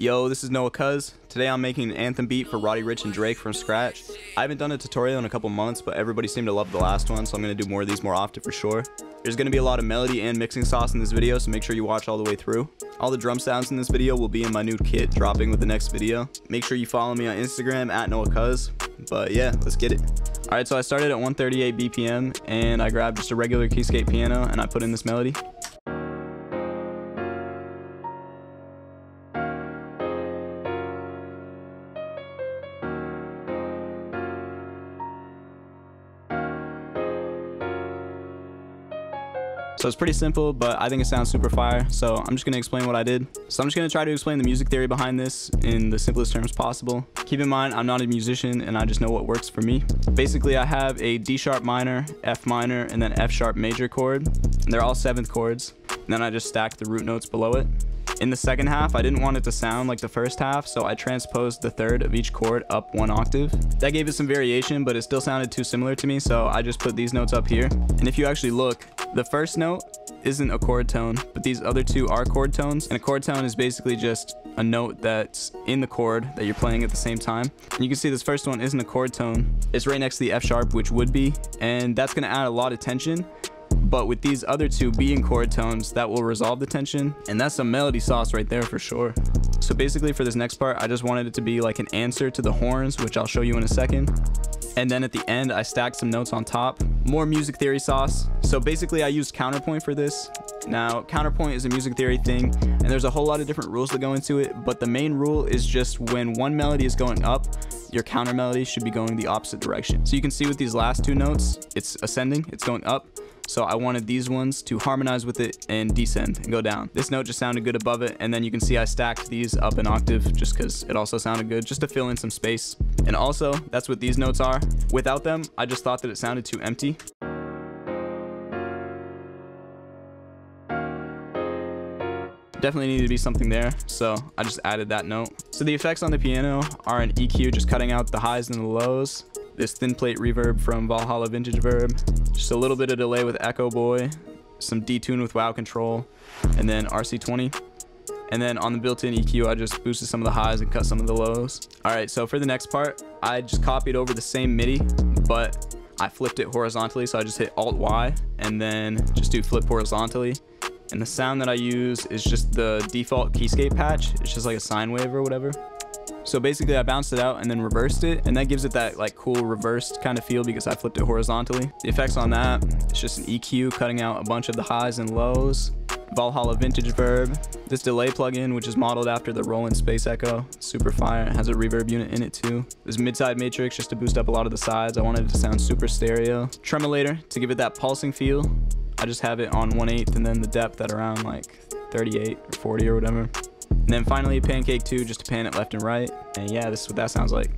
Yo, this is Noah Cuz. Today I'm making an anthem beat for Roddy Ricch and Drake from scratch. I haven't done a tutorial in a couple months, but everybody seemed to love the last one, so I'm going to do more of these more often for sure. There's going to be a lot of melody and mixing sauce in this video, so make sure you watch all the way through. All the drum sounds in this video will be in my new kit dropping with the next video. Make sure you follow me on Instagram at Noah Cuz. But yeah, let's get it. Alright, so I started at 138 BPM and I grabbed just a regular keyscape piano and I put in this melody. So it's pretty simple, but I think it sounds super fire. So I'm just going to explain what I did. So I'm just going to try to explain the music theory behind this in the simplest terms possible. Keep in mind, I'm not a musician and I just know what works for me. Basically, I have a D sharp minor, F minor, and then F sharp major chord. And they're all 7th chords. And then I just stacked the root notes below it. In the second half, I didn't want it to sound like the first half, so I transposed the third of each chord up 1 octave. That gave it some variation, but it still sounded too similar to me, so I just put these notes up here. And if you actually look, the first note isn't a chord tone, but these other two are chord tones. And a chord tone is basically just a note that's in the chord that you're playing at the same time. And you can see this first one isn't a chord tone. It's right next to the F sharp, which would be, and that's gonna add a lot of tension. But with these other two being chord tones, that will resolve the tension, and that's some melody sauce right there for sure. So basically for this next part, I just wanted it to be like an answer to the horns, which I'll show you in a second. And then at the end, I stacked some notes on top. More music theory sauce. So basically I used counterpoint for this. Now, counterpoint is a music theory thing, and there's a whole lot of different rules that go into it, but the main rule is just when one melody is going up, your counter melody should be going the opposite direction. So you can see with these last two notes, it's ascending, it's going up. So I wanted these ones to harmonize with it and descend and go down. This note just sounded good above it, and then you can see I stacked these up an octave just because it also sounded good, just to fill in some space. And also, that's what these notes are. Without them, I just thought that it sounded too empty. Definitely needed to be something there, so I just added that note. So the effects on the piano are an EQ, just cutting out the highs and the lows. This thin plate reverb from Valhalla Vintage Verb, just a little bit of delay with Echo Boy, some detune with Wow Control, and then RC20. And then on the built-in EQ, I just boosted some of the highs and cut some of the lows. Alright, so for the next part, I just copied over the same MIDI, but I flipped it horizontally, so I just hit Alt-Y, and then just do flip horizontally. And the sound that I use is just the default keyscape patch. It's just like a sine wave or whatever. So basically I bounced it out and then reversed it, and that gives it that like cool reversed kind of feel because I flipped it horizontally. The effects on that, it's just an EQ cutting out a bunch of the highs and lows. Valhalla Vintage Verb. This delay plugin, which is modeled after the Roland Space Echo. Super fire. It has a reverb unit in it too. This mid-side matrix just to boost up a lot of the sides. I wanted it to sound super stereo. Tremolator to give it that pulsing feel. I just have it on 1/8 and then the depth at around like 38 or 40 or whatever. And then finally Pancake 2 just to pan it left and right. And yeah, this is what that sounds like.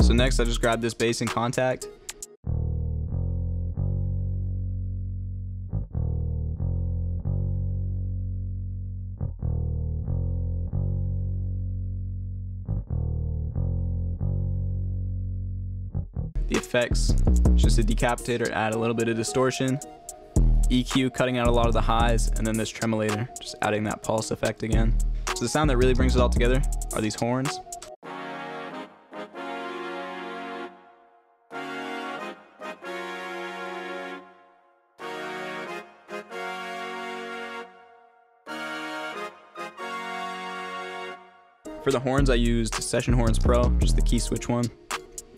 So next I just grabbed this bass in Kontakt. The effects, just a decapitator, add a little bit of distortion. EQ cutting out a lot of the highs, and then this tremolator, just adding that pulse effect again. So the sound that really brings it all together are these horns. For the horns, I used Session Horns Pro, just the key switch one.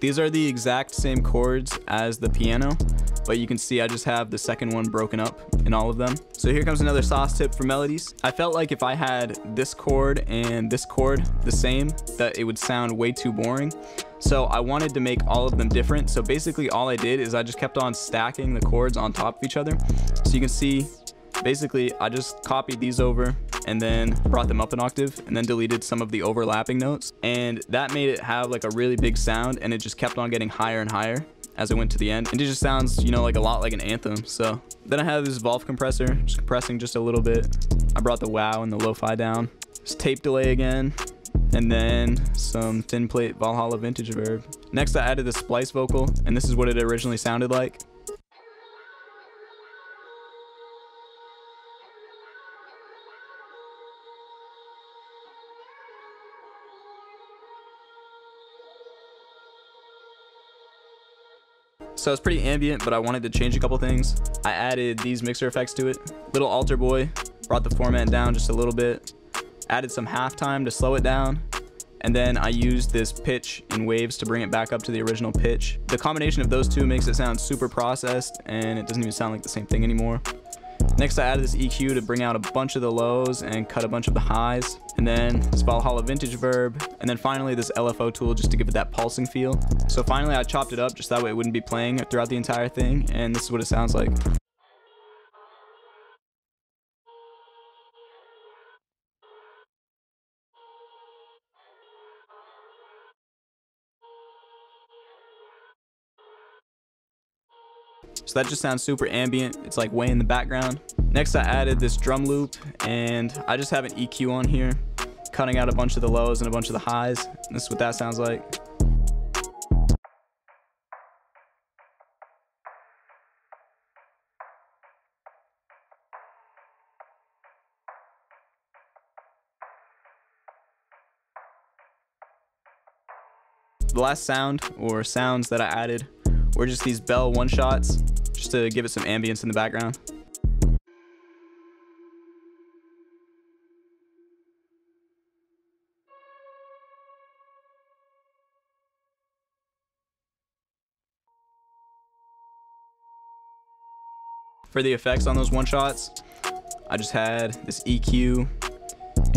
These are the exact same chords as the piano, but you can see I just have the second one broken up in all of them. So here comes another sauce tip for melodies. I felt like if I had this chord and this chord the same, that it would sound way too boring. So I wanted to make all of them different. So basically all I did is I just kept on stacking the chords on top of each other. So you can see, basically I just copied these over and then brought them up an octave and then deleted some of the overlapping notes, and that made it have like a really big sound, and it just kept on getting higher and higher as it went to the end, and it just sounds, you know, like a lot like an anthem. So then I have this Valve compressor, just compressing just a little bit. I brought the wow and the lo-fi down. Just tape delay again, and then some thin plate Valhalla vintage reverb. Next, I added the splice vocal, and this is what it originally sounded like. So it's pretty ambient, but I wanted to change a couple things. I added these mixer effects to it. Little altar boy, brought the format down just a little bit. Added some halftime to slow it down. And then I used this pitch in waves to bring it back up to the original pitch. The combination of those two makes it sound super processed, and it doesn't even sound like the same thing anymore. Next, I added this EQ to bring out a bunch of the lows and cut a bunch of the highs. And then this Valhalla vintage verb. And then finally this LFO tool just to give it that pulsing feel. So finally I chopped it up just that way it wouldn't be playing throughout the entire thing. And this is what it sounds like. So that just sounds super ambient. It's like way in the background. Next, I added this drum loop, and I just have an EQ on here, cutting out a bunch of the lows and a bunch of the highs. This is what that sounds like. The last sound, or sounds that I added, were just these bell one-shots, just to give it some ambience in the background. For the effects on those one-shots, I just had this EQ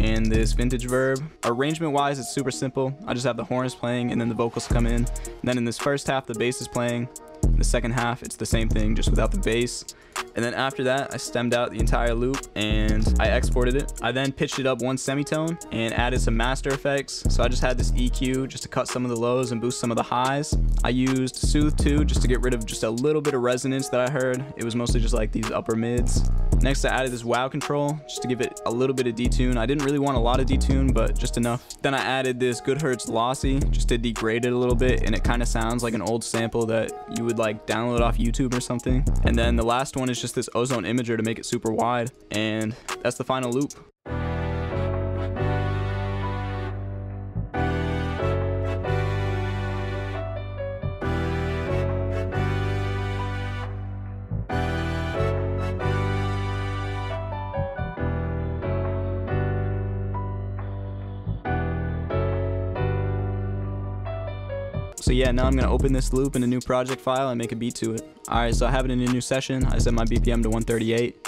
and this vintage verb. Arrangement wise, it's super simple. I just have the horns playing and then the vocals come in. And then in this first half, the bass is playing. In the second half, it's the same thing, just without the bass. And then after that, I stemmed out the entire loop and I exported it. I then pitched it up one semitone and added some master effects. So I just had this EQ just to cut some of the lows and boost some of the highs. I used Soothe too, just to get rid of just a little bit of resonance that I heard. It was mostly just like these upper mids. Next, I added this wow control just to give it a little bit of detune. I didn't really want a lot of detune, but just enough. Then I added this Good Hertz Lossy just to degrade it a little bit, and it kind of sounds like an old sample that you would like download off YouTube or something. And then the last one is just this ozone imager to make it super wide, and that's the final loop. So yeah, now I'm gonna open this loop in a new project file and make a beat to it. Alright, so I have it in a new session. I set my BPM to 138.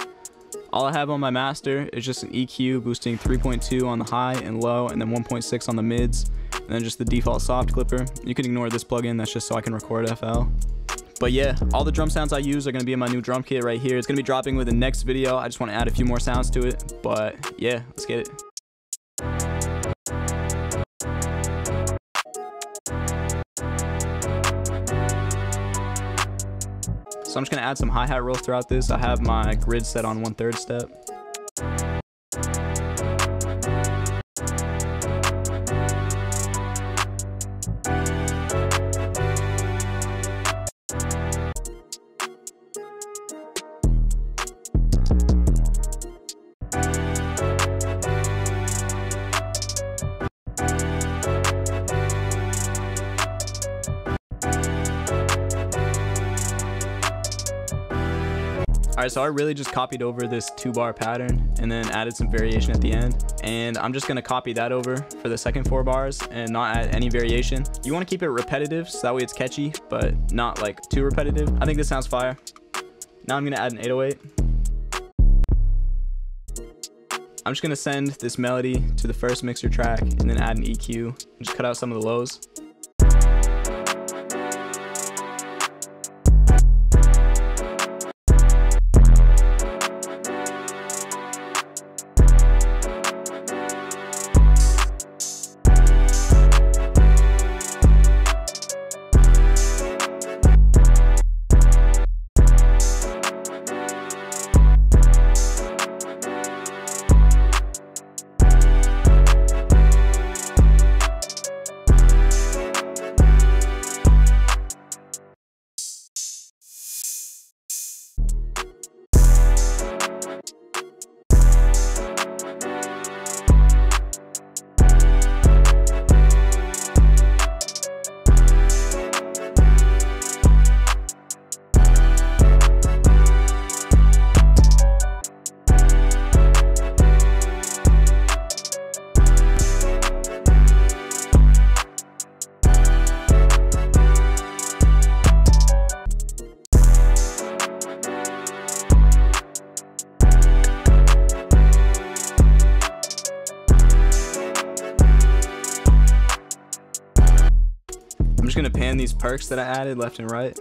All I have on my master is just an EQ boosting 3.2 on the high and low, and then 1.6 on the mids, and then just the default soft clipper. You can ignore this plugin, that's just so I can record FL. But yeah, all the drum sounds I use are gonna be in my new drum kit right here. It's gonna be dropping with the next video. I just wanna add a few more sounds to it, but yeah, let's get it. So I'm just gonna add some hi-hat rolls throughout this. I have my grid set on 1/3 step. Alright, so I really just copied over this 2-bar pattern and then added some variation at the end. And I'm just gonna copy that over for the second 4 bars and not add any variation. You wanna keep it repetitive so that way it's catchy, but not like too repetitive. I think this sounds fire. Now I'm gonna add an 808. I'm just gonna send this melody to the first mixer track and then add an EQ and just cut out some of the lows. just gonna pan these perks that I added left and right.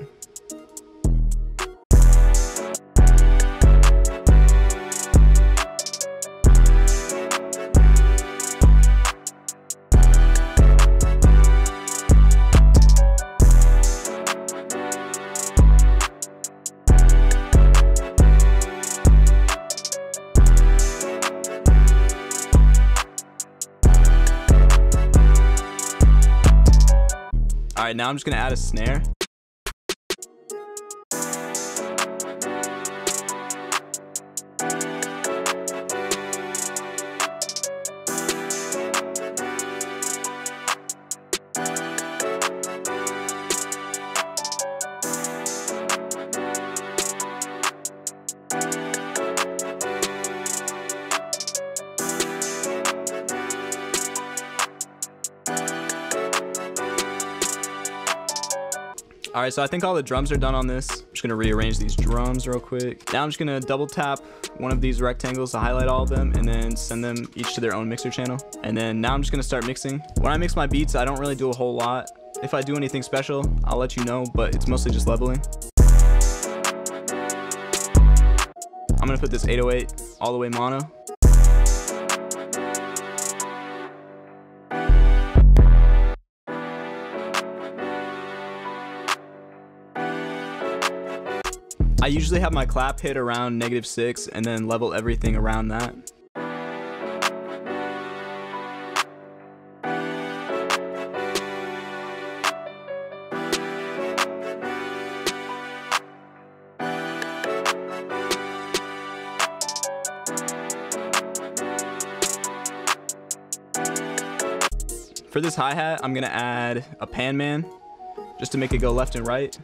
Alright, now I'm just gonna add a snare. Alright, so I think all the drums are done on this. I'm just gonna rearrange these drums real quick. Now I'm just gonna double tap one of these rectangles to highlight all of them and then send them each to their own mixer channel. And then now I'm just gonna start mixing. When I mix my beats, I don't really do a whole lot. If I do anything special, I'll let you know, but it's mostly just leveling. I'm gonna put this 808 all the way mono. I usually have my clap hit around -6 and then level everything around that. For this hi-hat, I'm gonna add a pan man just to make it go left and right.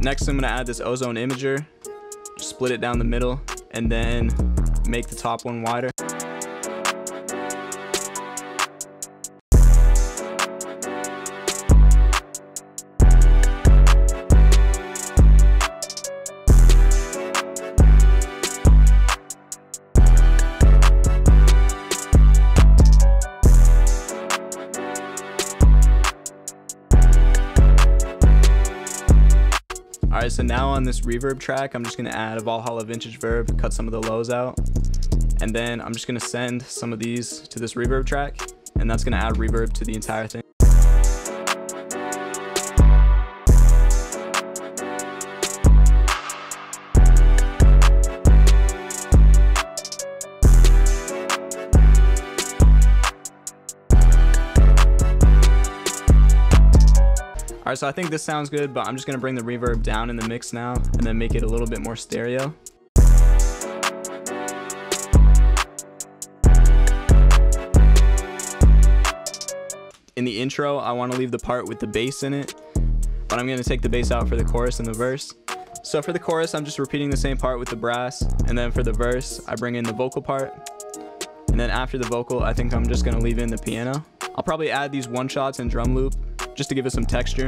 Next, I'm gonna add this ozone imager, just split it down the middle, and then make the top one wider. Alright, so now on this reverb track, I'm just going to add a Valhalla vintage verb, cut some of the lows out, and then I'm just going to send some of these to this reverb track, and that's going to add reverb to the entire thing. Alright, so I think this sounds good, but I'm just going to bring the reverb down in the mix now and then make it a little bit more stereo. In the intro, I want to leave the part with the bass in it, but I'm going to take the bass out for the chorus and the verse. So for the chorus, I'm just repeating the same part with the brass, and then for the verse, I bring in the vocal part. And then after the vocal, I think I'm just going to leave in the piano. I'll probably add these one-shots and drum loop just to give it some texture.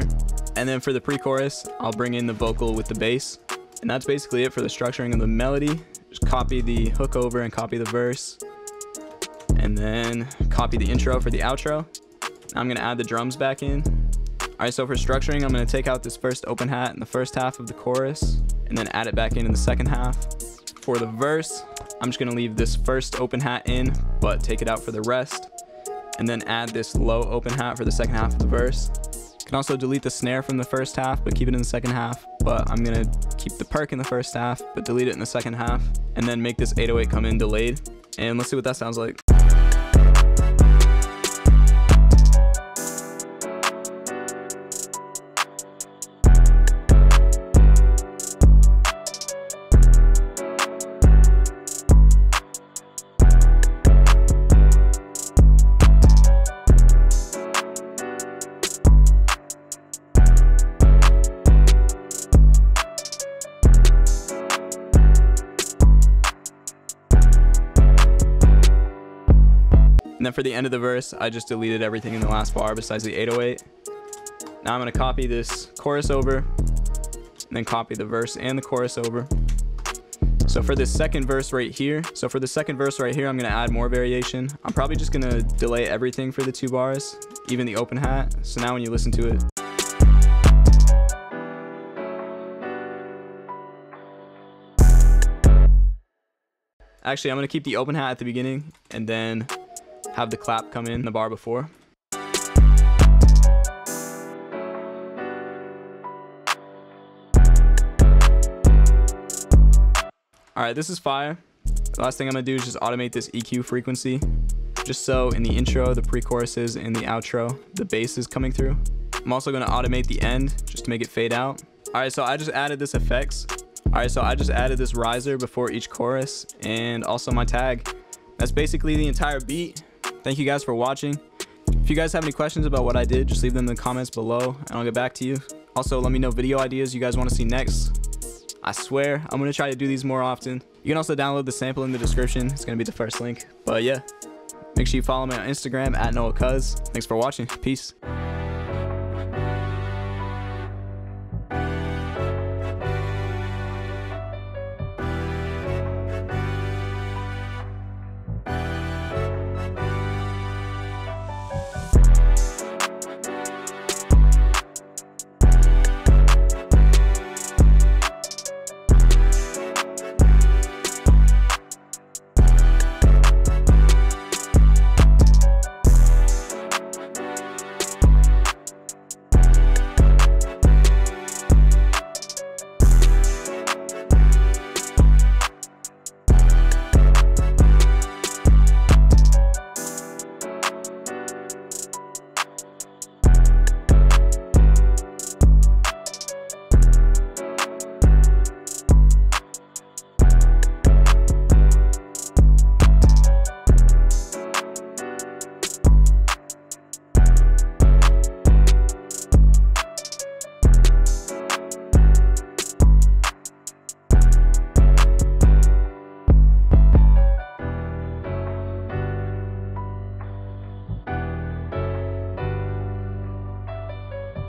And then for the pre-chorus, I'll bring in the vocal with the bass. And that's basically it for the structuring of the melody. Just copy the hook over and copy the verse. And then copy the intro for the outro. Now I'm gonna add the drums back in. Alright, so for structuring, I'm gonna take out this first open hat in the first half of the chorus, and then add it back in the second half. For the verse, I'm just gonna leave this first open hat in, but take it out for the rest. And then add this low open hat for the second half of the verse. You can also delete the snare from the first half, but keep it in the second half. But I'm gonna keep the perk in the first half, but delete it in the second half. And then make this 808 come in delayed. And let's see what that sounds like. And then for the end of the verse, I just deleted everything in the last bar besides the 808. Now I'm going to copy this chorus over, and then copy the verse and the chorus over. So for this second verse right here, I'm gonna add more variation. I'm probably just gonna delay everything for the 2 bars, even the open hat. So now when you listen to it, actually, I'm gonna keep the open hat at the beginning and then have the clap come in the bar before. Alright, this is fire. The last thing I'm gonna do is just automate this EQ frequency, just so in the intro, the pre-choruses, and the outro, the bass is coming through. I'm also gonna automate the end just to make it fade out. Alright, so I just added this effects. Alright, so I just added this riser before each chorus and also my tag. That's basically the entire beat. Thank you guys for watching. If you guys have any questions about what I did, just leave them in the comments below and I'll get back to you. Also, let me know video ideas you guys want to see next. I swear, I'm going to try to do these more often. You can also download the sample in the description. It's going to be the first link. But yeah, make sure you follow me on Instagram @NoahCuz. Thanks for watching. Peace.